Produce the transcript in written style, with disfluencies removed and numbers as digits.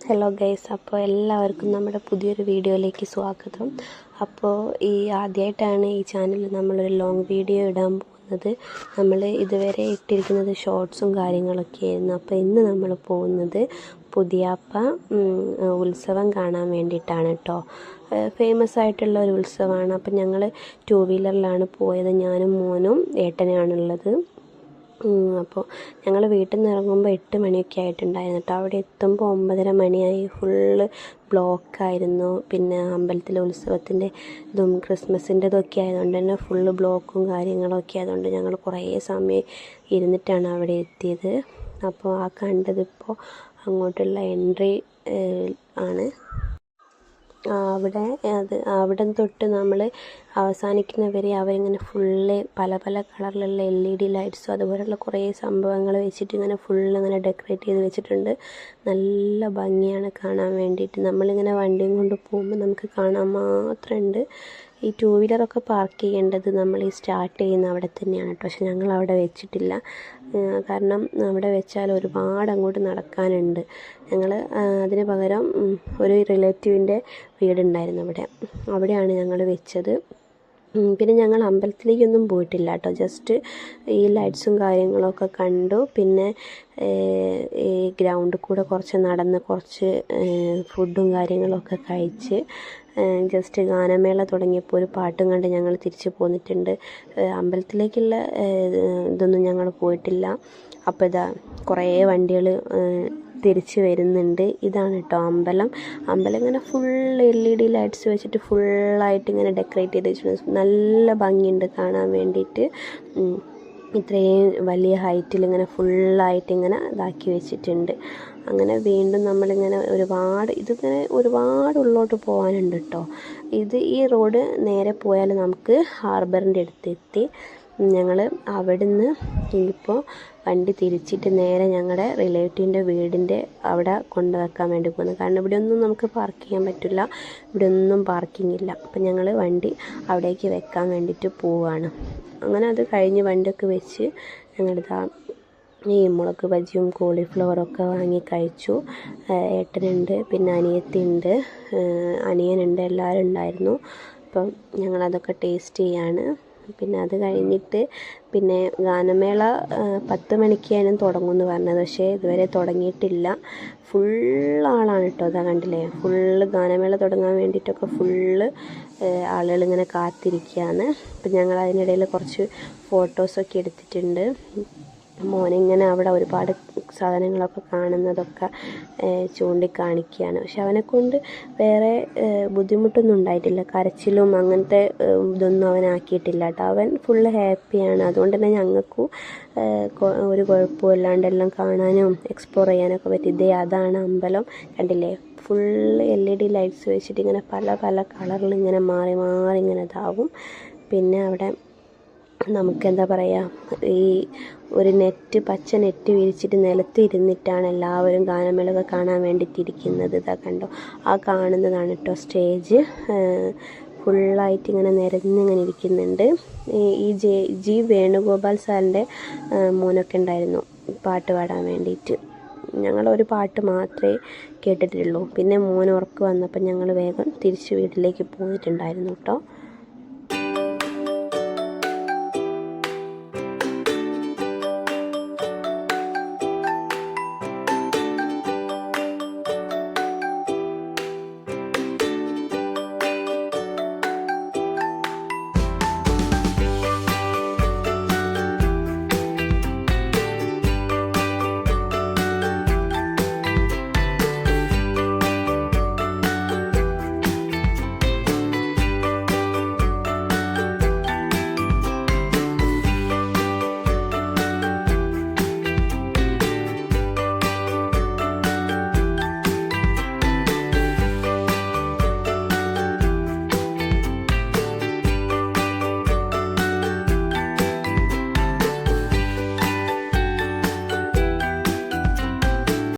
Hello guys, അപ്പോൾ എല്ലാവർക്കും നമ്മുടെ പുതിയൊരു വീഡിയോയിലേക്ക് സ്വാഗതം. അപ്പോൾ ആദ്യമായിട്ടാണ് ഈ ചാനലിൽ നമ്മളൊരു ലോങ് വീഡിയോ ഇടാൻ പോകുന്നത്. നമ്മൾ ഇതുവരെ ഇട്ടിരിക്കുന്നത് ഷോർട്സും കാര്യങ്ങളൊക്കെ ആയിരുന്നു. അപ്പോൾ ഇന്ന് നമ്മൾ പോകുന്നത് പുതിയാപ്പ ഉത്സവം കാണാൻ വേണ്ടിയിട്ടാണ് കേട്ടോ. ഫേമസ് ആയിട്ടുള്ള ഒരു ഉത്സവമാണ്. അപ്പം ഞങ്ങൾ 2 വീലറിലാണ് പോയത്. ഞാനും മോനും ഏട്ടനാണുള്ളത്. അപ്പോൾ ഞങ്ങൾ വീട്ടിൽ നിന്ന് ഇറങ്ങുമ്പോൾ 8 മണിയൊക്കെ ആയിട്ടുണ്ടായിരുന്നു കേട്ടോ. അവിടെ എത്തുമ്പോൾ 9:30 മണിയായി. ഫുള്ള് ബ്ലോക്കായിരുന്നു. പിന്നെ അമ്പലത്തിലെ ഉത്സവത്തിൻ്റെ ഇതും ക്രിസ്മസിൻ്റെതൊക്കെ ആയതുകൊണ്ട് തന്നെ ഫുള്ള് ബ്ലോക്കും കാര്യങ്ങളൊക്കെ ആയതുകൊണ്ട് ഞങ്ങൾ കുറേ സമയം ഇരുന്നിട്ടാണ് അവിടെ എത്തിയത്. അപ്പോൾ കണ്ടതിപ്പോൾ അങ്ങോട്ടുള്ള എൻട്രി ആണ്. അവിടെ തൊട്ട് നമ്മൾ അവസാനിക്കുന്നവരെ അവരിങ്ങനെ ഫുള്ള് പല പല കളറിലുള്ള LED ലൈറ്റ്സും അതുപോലെയുള്ള കുറേ സംഭവങ്ങൾ വെച്ചിട്ട് ഇങ്ങനെ ഫുള്ള് ഇങ്ങനെ ഡെക്കറേറ്റ് ചെയ്ത് വെച്ചിട്ടുണ്ട്. നല്ല ഭംഗിയാണ് കാണാൻ വേണ്ടിയിട്ട്. നമ്മളിങ്ങനെ വണ്ടിയും കൊണ്ട് പോകുമ്പോൾ നമുക്ക് കാണാൻ മാത്രമുണ്ട്. ഈ 2 വീലറൊക്കെ പാർക്ക് ചെയ്യേണ്ടത് നമ്മൾ സ്റ്റാർട്ട് ചെയ്യുന്ന അവിടെ തന്നെയാണ് കേട്ടോ. പക്ഷെ ഞങ്ങൾ അവിടെ വെച്ചിട്ടില്ല. കാരണം അവിടെ വെച്ചാൽ ഒരുപാട് അങ്ങോട്ട് നടക്കാനുണ്ട്. ഞങ്ങൾ അതിന് പകരം ഒരു റിലേറ്റീവിൻ്റെ വീടുണ്ടായിരുന്നു അവിടെയാണ് ഞങ്ങൾ വെച്ചത്. പിന്നെ ഞങ്ങൾ അമ്പലത്തിലേക്കൊന്നും പോയിട്ടില്ല കേട്ടോ. ജസ്റ്റ് ഈ ലൈറ്റ്സും കാര്യങ്ങളൊക്കെ കണ്ടു. പിന്നെ ഈ ഗ്രൗണ്ടിൽ കൂടെ കുറച്ച് നടന്ന് കുറച്ച് ഫുഡും കാര്യങ്ങളൊക്കെ കഴിച്ച് ജസ്റ്റ് ഗാനമേള തുടങ്ങിയപ്പോൾ ഒരു പാട്ടും കണ്ട് ഞങ്ങൾ തിരിച്ചു പോന്നിട്ടുണ്ട്. അമ്പലത്തിലേക്കുള്ള ഇതൊന്നും ഞങ്ങൾ പോയിട്ടില്ല. അപ്പോൾ കുറേ വണ്ടികൾ തിരിച്ച് വരുന്നുണ്ട്. ഇതാണ് കേട്ടോ അമ്പലം ഇങ്ങനെ ഫുൾ LED ലൈറ്റ്സ് വെച്ചിട്ട് ഫുള്ളായിട്ട് ഇങ്ങനെ ഡെക്കറേറ്റ് ചെയ്ത് വെച്ചിട്ടുണ്ട്. നല്ല ഭംഗിയുണ്ട് കാണാൻ വേണ്ടിയിട്ട്. ഇത്രയും വലിയ ഹൈറ്റിൽ ഇങ്ങനെ ഫുള്ളായിട്ട് ഇങ്ങനെ ഇതാക്കി വെച്ചിട്ടുണ്ട്. അങ്ങനെ വീണ്ടും നമ്മളിങ്ങനെ ഒരുപാട് ഉള്ളോട്ട് പോകാനുണ്ട് കേട്ടോ. ഈ റോഡ് നേരെ പോയാൽ നമുക്ക് ഹാർബറിൻ്റെ അടുത്തെത്തി. ഞങ്ങൾ അവിടുന്ന് ഇപ്പോൾ വണ്ടി തിരിച്ചിട്ട് നേരെ ഞങ്ങളുടെ റിലേറ്റീവിൻ്റെ വീടിൻ്റെ അവിടെ കൊണ്ടുവെക്കാൻ വേണ്ടി പോകുന്നു. കാരണം ഇവിടെ ഒന്നും നമുക്ക് പാർക്ക് ചെയ്യാൻ പറ്റില്ല. ഇവിടെ ഒന്നും പാർക്കിംഗ് ഇല്ല. അപ്പം ഞങ്ങൾ വണ്ടി അവിടേക്ക് വെക്കാൻ വേണ്ടിയിട്ട് പോവുകയാണ്. അങ്ങനെ അത് കഴിഞ്ഞ് വണ്ടിയൊക്കെ വെച്ച് ഞങ്ങളിതാ ഈ മുളക് ബജിയും കോളിഫ്ലവറൊക്കെ വാങ്ങി കഴിച്ചു. ഏട്ടനുണ്ട്, പിന്നെ അനിയത്തിയുണ്ട്, അനിയനുണ്ട്, എല്ലാവരും ഉണ്ടായിരുന്നു. അപ്പം ഞങ്ങളതൊക്കെ ടേസ്റ്റ് ചെയ്യാണ്. പിന്നെ അത് കഴിഞ്ഞിട്ട് പിന്നെ ഗാനമേള 10 മണിക്കാണ് തുടങ്ങുമെന്ന് പറഞ്ഞത്. പക്ഷേ ഇതുവരെ തുടങ്ങിയിട്ടില്ല. ഫുള്ളാളാണ് കേട്ടോ. അതാ കണ്ടില്ലേ, ഫുള്ള് ഗാനമേള തുടങ്ങാൻ വേണ്ടിയിട്ടൊക്കെ ഫുള്ള് ആളുകളിങ്ങനെ കാത്തിരിക്കുകയാണ്. അപ്പം ഞങ്ങൾ അതിനിടയിൽ കുറച്ച് ഫോട്ടോസൊക്കെ എടുത്തിട്ടുണ്ട്. മോനിങ്ങനെ അവിടെ ഒരുപാട് സാധനങ്ങളൊക്കെ കാണുന്നതൊക്കെ ചൂണ്ടിക്കാണിക്കുകയാണ്. പക്ഷെ അവനെക്കൊണ്ട് വേറെ ബുദ്ധിമുട്ടൊന്നും ഉണ്ടായിട്ടില്ല. കരച്ചിലും അങ്ങനത്തെ ഇതൊന്നും അവനാക്കിയിട്ടില്ല കേട്ടോ. അവൻ ഫുള്ള് ഹാപ്പിയാണ്. അതുകൊണ്ട് തന്നെ ഞങ്ങൾക്കും ഒരു കുഴപ്പമില്ലാണ്ട് എല്ലാം കാണാനും എക്സ്പ്ലോർ ചെയ്യാനൊക്കെ പറ്റി. അതാണ് അമ്പലം. കണ്ടില്ലേ, ഫുള്ള് LED ലൈറ്റ്സ് വെച്ചിട്ട് ഇങ്ങനെ പല പല കളറിൽ ഇങ്ങനെ മാറി മാറി ഇങ്ങനെ ഇതാവും. പിന്നെ അവിടെ നമുക്കെന്താ പറയുക, ഈ ഒരു പച്ച നെറ്റ് വിരിച്ചിട്ട് നിലത്ത് ഇരുന്നിട്ടാണ് എല്ലാവരും ഗാനമേളൊക്കെ കാണാൻ വേണ്ടിയിട്ടിരിക്കുന്നത്. കണ്ടോ, കാണുന്നതാണ് കേട്ടോ സ്റ്റേജ്. ഫുള്ളായിട്ട് ഇങ്ങനെ നിരന്നിങ്ങനെ ഇരിക്കുന്നുണ്ട്. ഈ ജി വേണുഗോപാൽ സാറിൻ്റെ മോനൊക്കെ ഉണ്ടായിരുന്നു പാട്ട് പാടാൻ വേണ്ടിയിട്ട്. ഞങ്ങളൊരു പാട്ട് മാത്രമേ കേട്ടിട്ടുള്ളൂ. പിന്നെ മോൻ ഉറക്കം വന്നപ്പോൾ ഞങ്ങൾ വേഗം തിരിച്ച് വീട്ടിലേക്ക് പോന്നിട്ടുണ്ടായിരുന്നു കേട്ടോ.